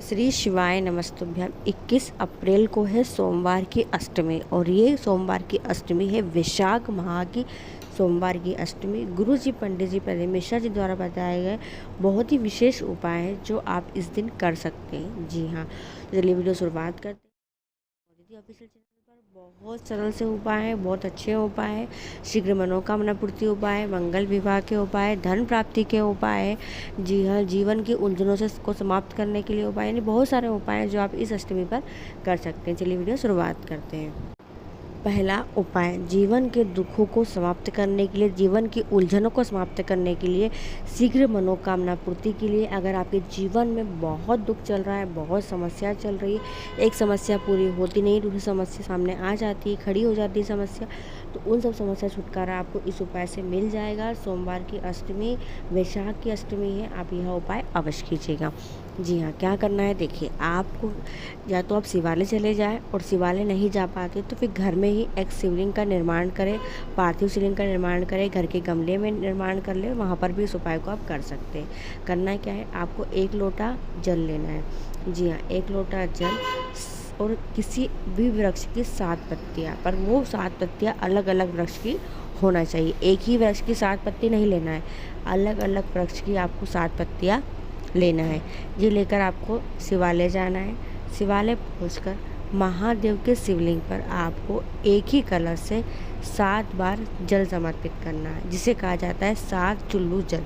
श्री शिवाय नमस्तुभ्यम। 21 अप्रैल को है सोमवार की अष्टमी और ये सोमवार की अष्टमी है वैशाख माह की सोमवार की अष्टमी। गुरु जी पंडित जी पहले मिश्रा जी द्वारा बताए गए बहुत ही विशेष उपाय है जो आप इस दिन कर सकते हैं। जी हाँ, चलिए वीडियो शुरुआत करते हैं। ऑफिशियल चैनल पर बहुत सरल से उपाय है, बहुत अच्छे उपाय है। शीघ्र मनोकामना पूर्ति उपाय, मंगल विवाह के उपाय, धन प्राप्ति के उपाय है। जी हाँ, जीवन की उलझनों से को समाप्त करने के लिए उपाय, यानी बहुत सारे उपाय हैं जो आप इस अष्टमी पर कर सकते हैं। चलिए वीडियो शुरुआत करते हैं। पहला उपाय, जीवन के दुखों को समाप्त करने के लिए, जीवन की उलझनों को समाप्त करने के लिए, शीघ्र मनोकामना पूर्ति के लिए। अगर आपके जीवन में बहुत दुख चल रहा है, बहुत समस्या चल रही है, एक समस्या पूरी होती नहीं, दूसरी समस्या सामने आ जाती है, खड़ी हो जाती है समस्या, तो उन सब समस्या छुटकारा आपको इस उपाय से मिल जाएगा। सोमवार की अष्टमी, वैशाख की अष्टमी है, आप यह उपाय अवश्य कीजिएगा। जी हाँ, क्या करना है देखिए, आपको या तो आप शिवालय चले जाएं और शिवालय नहीं जा पाते तो फिर घर में ही एक शिवलिंग का निर्माण करें, पार्थिव शिवलिंग का निर्माण करें, घर के गमले में निर्माण कर लें, वहाँ पर भी इस उपाय को आप कर सकते हैं। करना क्या है, आपको 1 लोटा जल लेना है। जी हाँ, 1 लोटा जल और किसी भी वृक्ष की 7 पत्तियाँ, पर वो 7 पत्तियाँ अलग अलग वृक्ष की होना चाहिए। एक ही वृक्ष की 7 पत्ती नहीं लेना है, अलग अलग वृक्ष की आपको 7 पत्तियाँ लेना है। ये लेकर आपको शिवालय जाना है। शिवालय पहुंचकर महादेव के शिवलिंग पर आपको एक ही कलश से 7 बार जल समर्पित करना है, जिसे कहा जाता है 7 चुल्लू जल।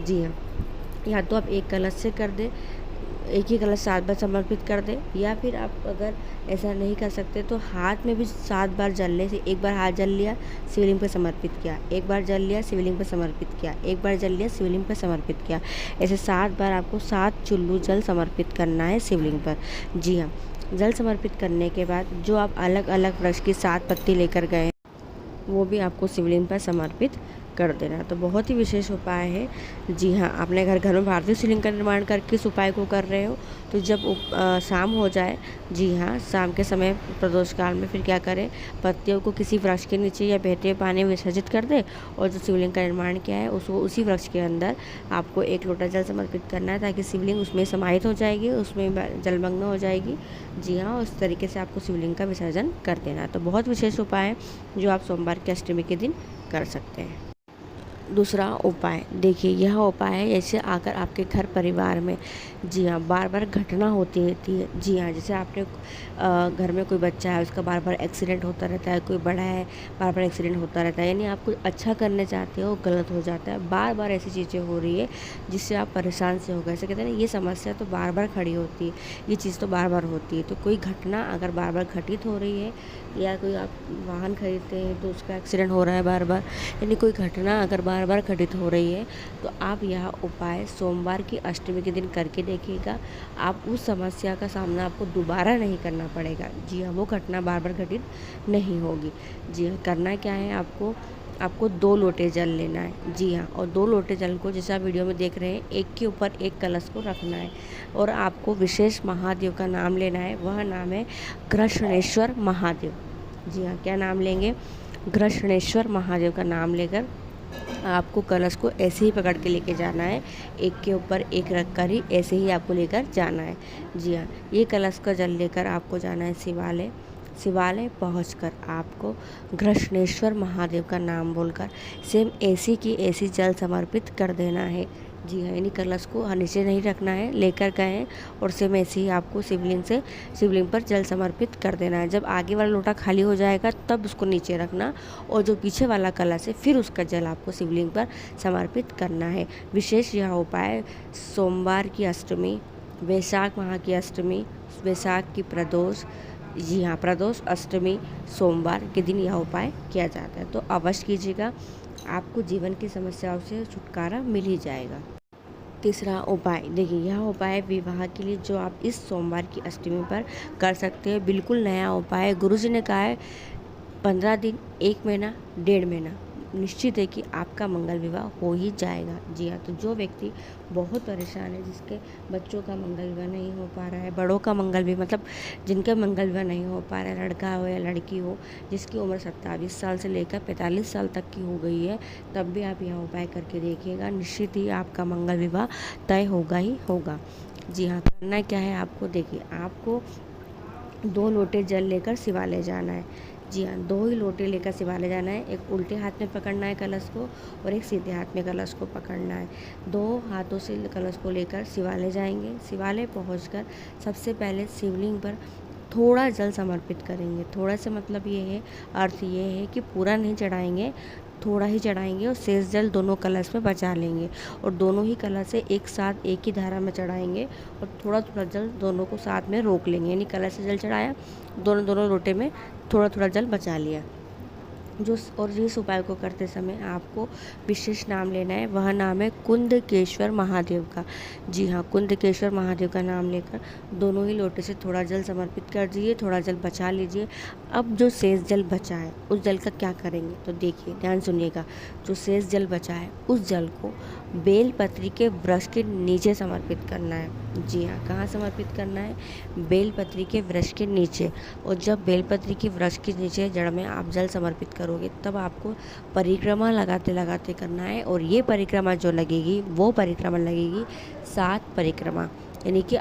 जी हाँ, या तो आप एक कलश से कर दें, एक ही कलश 7 बार समर्पित कर दें, या फिर आप अगर ऐसा नहीं कर सकते तो हाथ में भी 7 बार जलने से, एक बार हाथ जल लिया शिवलिंग पर समर्पित किया, एक बार जल लिया शिवलिंग पर समर्पित किया, एक बार जल लिया शिवलिंग पर समर्पित किया, ऐसे 7 बार आपको 7 चुल्लू जल समर्पित करना है शिवलिंग पर। जी हाँ, जल समर्पित करने के बाद जो आप अलग अलग वृक्ष की 7 पत्ती लेकर गए वो भी आपको शिवलिंग पर समर्पित कर देना। तो बहुत ही विशेष उपाय है। जी हाँ, अपने घर में पार्थिव शिवलिंग का निर्माण करके इस उपाय को कर रहे हो तो जब शाम हो जाए, जी हाँ, शाम के समय प्रदोष काल में फिर क्या करें, पत्तियों को किसी वृक्ष के नीचे या बहते हुए पानी में विसर्जित कर दे और जो शिवलिंग का निर्माण किया है उसको उसी वृक्ष के अंदर आपको 1 लोटा जल समर्पित करना है, ताकि शिवलिंग उसमें समाहित हो जाएगी, उसमें जलमग्न हो जाएगी। जी हाँ, उस तरीके से आपको शिवलिंग का विसर्जन कर देना। तो बहुत विशेष उपाय है जो आप सोमवार की अष्टमी के दिन कर सकते हैं। दूसरा उपाय देखिए, यह उपाय है जैसे अगर आपके घर परिवार में, जी हाँ, बार बार घटना होती रहती है। जी हाँ, जैसे आपने घर में कोई बच्चा है, उसका बार बार एक्सीडेंट होता रहता है, कोई बड़ा है बार बार एक्सीडेंट होता रहता है, यानी आप कुछ अच्छा करने चाहते हो गलत हो जाता है, बार बार ऐसी चीज़ें हो रही है जिससे आप परेशान से हो गए। ऐसे कहते हैं ना, ये समस्या तो बार बार खड़ी होती है, ये चीज़ तो बार बार होती है। तो कोई घटना अगर बार बार घटित हो रही है, या कोई आप वाहन खरीदते हैं तो उसका एक्सीडेंट हो रहा है बार बार, यानी कोई घटना अगर बार बार घटित हो रही है तो आप यह उपाय सोमवार की अष्टमी के दिन करके देखिएगा। आप उस समस्या का सामना आपको दोबारा नहीं करना पड़ेगा। जी हाँ, वो घटना बार बार घटित नहीं होगी। जी हाँ, करना क्या है, आपको 2 लोटे जल लेना है। जी हाँ, और 2 लोटे जल को जैसे आप वीडियो में देख रहे हैं, एक के ऊपर एक कलश को रखना है और आपको विशेष महादेव का नाम लेना है। वह नाम है घृष्णेश्वर महादेव। जी हाँ, क्या नाम लेंगे, घृष्णेश्वर महादेव का नाम लेकर आपको कलश को ऐसे ही पकड़ के लेके जाना है, एक के ऊपर एक रख कर ही ऐसे ही आपको लेकर जाना है। जी हाँ, ये कलश का जल लेकर आपको जाना है शिवालय। शिवालय पहुंचकर आपको घृष्णेश्वर महादेव का नाम बोलकर सेम ऐसी की ऐसी जल समर्पित कर देना है। जी हाँ, यानी कलश को नीचे नहीं रखना है, लेकर गए और सेम ऐसे ही आपको शिवलिंग पर जल समर्पित कर देना है। जब आगे वाला लोटा खाली हो जाएगा तब उसको नीचे रखना और जो पीछे वाला कलश है फिर उसका जल आपको शिवलिंग पर समर्पित करना है। विशेष यह उपाय सोमवार की अष्टमी, वैशाख माह की अष्टमी, वैशाख की प्रदोष, जी हाँ, प्रदोष अष्टमी सोमवार के दिन यह उपाय किया जाता है। तो अवश्य कीजिएगा, आपको जीवन की समस्याओं से छुटकारा मिल ही जाएगा। तीसरा उपाय देखिए, यह उपाय विवाह के लिए जो आप इस सोमवार की अष्टमी पर कर सकते हैं। बिल्कुल नया उपाय है। गुरु जी ने कहा है 15 दिन, 1 महीना, 1.5 महीना निश्चित है कि आपका मंगल विवाह हो ही जाएगा। जी हाँ, तो जो व्यक्ति बहुत परेशान है, जिसके बच्चों का मंगल विवाह नहीं हो पा रहा है, बड़ों का मंगल विवाह, मतलब जिनका मंगल विवाह नहीं हो पा रहा है, लड़का हो या लड़की हो, जिसकी उम्र 27 साल से लेकर 45 साल तक की हो गई है, तब भी आप यह उपाय करके देखिएगा, निश्चित ही आपका मंगल विवाह तय होगा ही होगा। जी हाँ, करना क्या है आपको, देखिए आपको 2 लोटे जल लेकर शिवालय जाना है। जी हाँ, 2 ही लोटे लेकर शिवालय जाना है। एक उल्टे हाथ में पकड़ना है कलश को और एक सीधे हाथ में कलश को पकड़ना है। 2 हाथों से कलश को लेकर शिवालय जाएंगे। शिवालय पहुंचकर सबसे पहले शिवलिंग पर थोड़ा जल समर्पित करेंगे। थोड़ा सा मतलब ये है, अर्थ ये है कि पूरा नहीं चढ़ाएंगे, थोड़ा ही चढ़ाएंगे और शेष जल दोनों कलश में बचा लेंगे और दोनों ही कलश से एक साथ एक ही धारा में चढ़ाएंगे और थोड़ा थोड़ा जल दोनों को साथ में रोक लेंगे। यानी कलश से जल चढ़ाया, दोनों लोटे में थोड़ा थोड़ा जल बचा लिया। और इस उपाय को करते समय आपको विशेष नाम लेना है। वह नाम है कुंदकेश्वर महादेव का। जी हाँ, कुंदकेश्वर महादेव का नाम लेकर दोनों ही लोटे से थोड़ा जल समर्पित कर दीजिए, थोड़ा जल बचा लीजिए। अब जो शेष जल बचा है उस जल का क्या करेंगे, तो देखिए ध्यान सुनिएगा। जो शेष जल बचा है उस जल को बेलपत्री के वृक्ष के नीचे समर्पित करना है। जी हाँ, कहाँ समर्पित करना है, बेलपत्री के वृक्ष के नीचे। और जब बेलपत्री के वृक्ष के नीचे जड़ में आप जल समर्पित करोगे तब आपको परिक्रमा लगाते लगाते करना है। और ये परिक्रमा जो लगेगी वो परिक्रमा लगेगी 7 परिक्रमा, यानी कि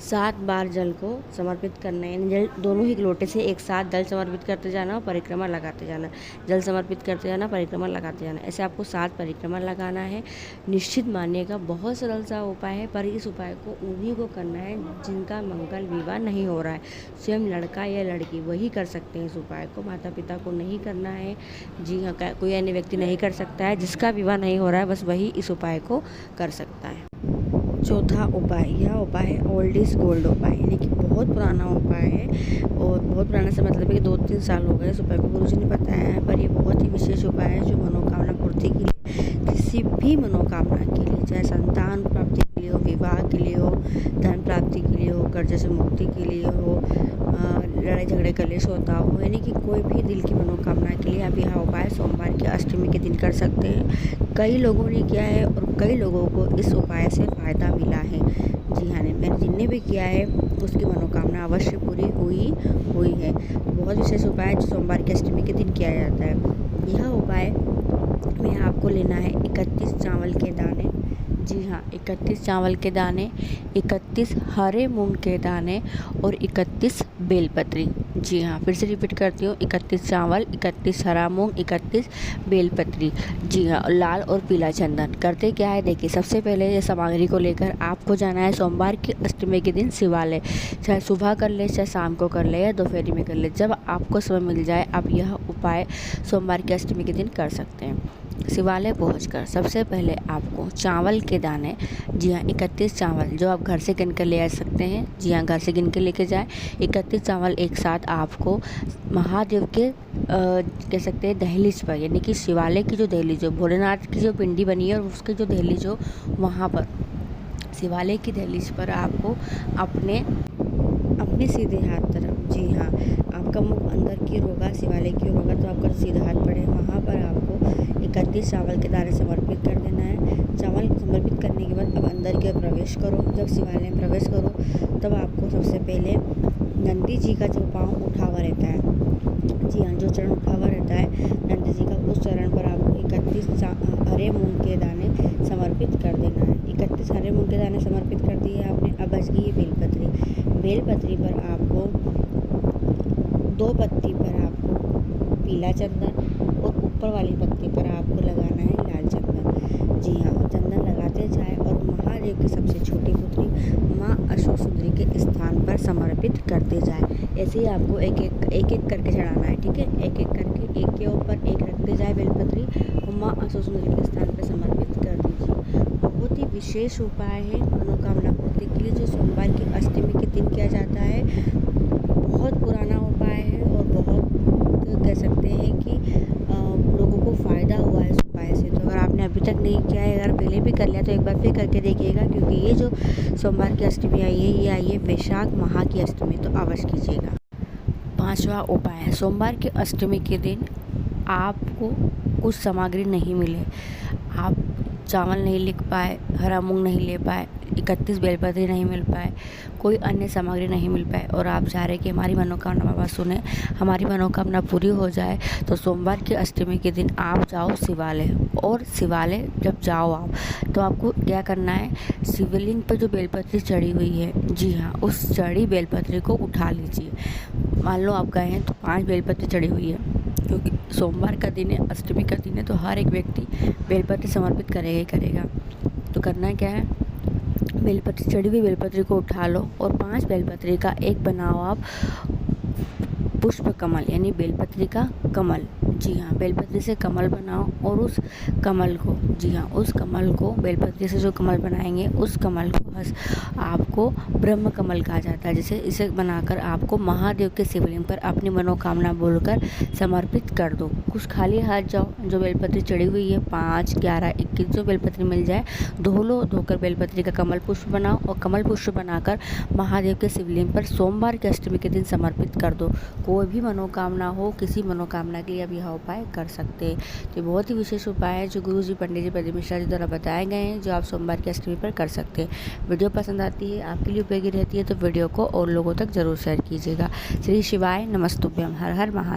7 बार जल को समर्पित करना है। यानी जल दोनों ही लोटे से एक साथ जल समर्पित करते जाना और परिक्रमा लगाते जाना, जल समर्पित करते जाना, परिक्रमा लगाते जाना। ऐसे आपको 7 परिक्रमा लगाना है। निश्चित मानिएगा बहुत सरल सा उपाय है, पर इस उपाय को उन्हीं को करना है जिनका मंगल विवाह नहीं हो रहा है। स्वयं लड़का या लड़की वही कर सकते हैं इस उपाय को, माता पिता को नहीं करना है। जी हाँ, कोई अन्य व्यक्ति नहीं कर सकता है। जिसका विवाह नहीं हो रहा है बस वही इस उपाय को कर सकता है। चौथा उपाय, यह उपाय है ओल्ड इज गोल्ड उपाय, यानी कि बहुत पुराना उपाय है। और बहुत पुराना से मतलब है कि 2-3 साल हो गए इस उपाय को गुरुजी ने बताया है, पर ये बहुत ही विशेष उपाय है जो मनोकामना पूर्ति के लिए, किसी भी मनोकामना के लिए, चाहे संतान प्राप्ति के लिए हो, विवाह के लिए हो, धन प्राप्ति के लिए हो, कर्ज से मुक्ति के लिए हो, लड़ाई झगड़े कलेश होता हो, यानी कि कोई भी दिल की मनोकामना के लिए आप यह उपाय सोमवार की अष्टमी के दिन कर सकते हैं। कई लोगों ने किया है और कई लोगों को इस उपाय से फ़ायदा मिला है। जी हाँ, मैंने जिनने भी किया है उसकी मनोकामना अवश्य पूरी हुई है। तो बहुत विशेष उपाय है जो सोमवार की अष्टमी के दिन किया जाता है। यह उपाय में आपको लेना है 31 चावल के दाने। जी हाँ, 31 चावल के दाने, 31 हरे मूंग के दाने और 31 बेलपत्री। जी हाँ, फिर से रिपीट करती हूँ, 31 चावल, 31 हरा मूंग, 31 बेलपत्री। जी हाँ, लाल और पीला चंदन। करते क्या है, देखिए सबसे पहले ये सामग्री को लेकर आपको जाना है सोमवार की अष्टमी के दिन शिवालय। चाहे सुबह कर ले, चाहे शाम को कर ले या दोपहरी में कर ले, जब आपको समय मिल जाए आप यह उपाय सोमवार की अष्टमी के दिन कर सकते हैं। शिवालय पहुंचकर सबसे पहले आपको चावल के दाने, जी हाँ 31 चावल जो आप घर से गिन कर ले आ सकते हैं, जी हाँ घर से गिन के लेके जाए। 31 चावल एक साथ आपको महादेव के कह सकते हैं दहलीज पर, यानी कि शिवालय की जो दहलीज हो, भोलेनाथ की जो पिंडी बनी है और उसके जो दहलीज हो वहाँ पर, शिवालय की दहलीज पर आपको अपने सीधे हाथ तरफ, जी हाँ आपका मुख अंदर की ओर होगा, शिवालय की ओर होगा, तो आपका सीधा हाथ पड़े वहाँ पर आपको 31 चावल के दाने समर्पित कर देना है। चावल समर्पित करने के बाद अब अंदर की ओर प्रवेश करो। जब शिवालय में प्रवेश करो तब आपको सबसे पहले नंदी जी का जो पाँव उठा हुआ रहता है, जी हाँ जो चरण उठा हुआ रहता है नंदी जी का, उस चरण पर आपको 31 हरे मूंग के दाने समर्पित कर देना है। 31 हरे मूंग के दाने समर्पित कर दिए आपने। अब बच गई बेलपत्री पर आपको 2 पत्ती पर आपको पीला चंदन और ऊपर वाली पत्ती पर आपको लगाना है लाल चंदन। जी हाँ, चंदन लगाते जाए और महादेव की सबसे छोटी पुत्री माँ अशोक सुंदरी के स्थान पर समर्पित करते जाए। ऐसे ही आपको एक एक करके चढ़ाना है, ठीक है, एक एक करके एक के ऊपर एक रखते जाए बेलपत्री और माँ अशोक सुंदरी के स्थान पर समर्पित कर दीजिए। बहुत ही विशेष उपाय है मनोकामना पूर्ति के लिए जो सोमवार की अष्टमी के दिन किया जाता है। बहुत पुराना उपाय है और बहुत कह सकते हैं कि लोगों को फ़ायदा हुआ है इस उपाय से। तो अगर आपने अभी तक नहीं किया है, अगर पहले भी कर लिया तो एक बार फिर करके देखिएगा, क्योंकि ये जो सोमवार की अष्टमी आई है ये आई है वैशाख माह की अष्टमी, तो अवश्य कीजिएगा। 5वां उपाय है, सोमवार की अष्टमी के दिन आपको कुछ सामग्री नहीं मिले, आप चावल नहीं ले पाए, हरा मूंग नहीं ले पाए, 31 बेलपत्री नहीं मिल पाए, कोई अन्य सामग्री नहीं मिल पाए और आप चाह रहे कि हमारी मनोकामना बाबा सुने, हमारी मनोकामना पूरी हो जाए, तो सोमवार की अष्टमी के दिन आप जाओ शिवालय। और शिवालय जब जाओ आप, तो आपको क्या करना है, शिवलिंग पर जो बेलपत्री चढ़ी हुई है, जी हाँ, उस चढ़ी बेलपत्री को उठा लीजिए। मान लो आप गए हैं तो 5 बेलपत्री चढ़ी हुई है, क्योंकि सोमवार का दिन है, अष्टमी का दिन है, तो हर एक व्यक्ति बेलपत्री समर्पित करेगा ही करेगा। तो करना क्या है, बेलपत्री चढ़ी हुई बेलपत्री को उठा लो और 5 बेलपत्री का एक बनाओ आप पुष्प कमल, यानी बेलपत्री का कमल। जी हाँ, बेलपत्री से कमल बनाओ और उस कमल को, जी हाँ, उस कमल को, बेलपत्री से जो कमल बनाएंगे उस कमल को आपको ब्रह्म कमल कहा जाता है। जैसे इसे बनाकर आपको महादेव के शिवलिंग पर अपनी मनोकामना बोलकर समर्पित कर दो। कुछ खाली हाथ जाओ, जो बेलपत्री चढ़ी हुई है 5, 11, 21 जो बेलपत्री मिल जाए धो लो, धोकर बेलपत्री का कमल पुष्प बनाओ और कमल पुष्प बनाकर महादेव के शिवलिंग पर सोमवार की अष्टमी के दिन समर्पित कर दो। कोई भी मनोकामना हो, किसी मनोकामना के लिए अब यह उपाय कर सकते हैं। तो बहुत ही विशेष उपाय है जो गुरु जी पंडित जी प्रदीप मिश्रा जी द्वारा बताए गए हैं, जो आप सोमवार की अष्टमी पर कर सकते हैं। वीडियो पसंद आती है, आपके लिए उपयोगी रहती है, तो वीडियो को और लोगों तक जरूर शेयर कीजिएगा। श्री शिवाय नमस्तुभ्यम। हर हर महादेव।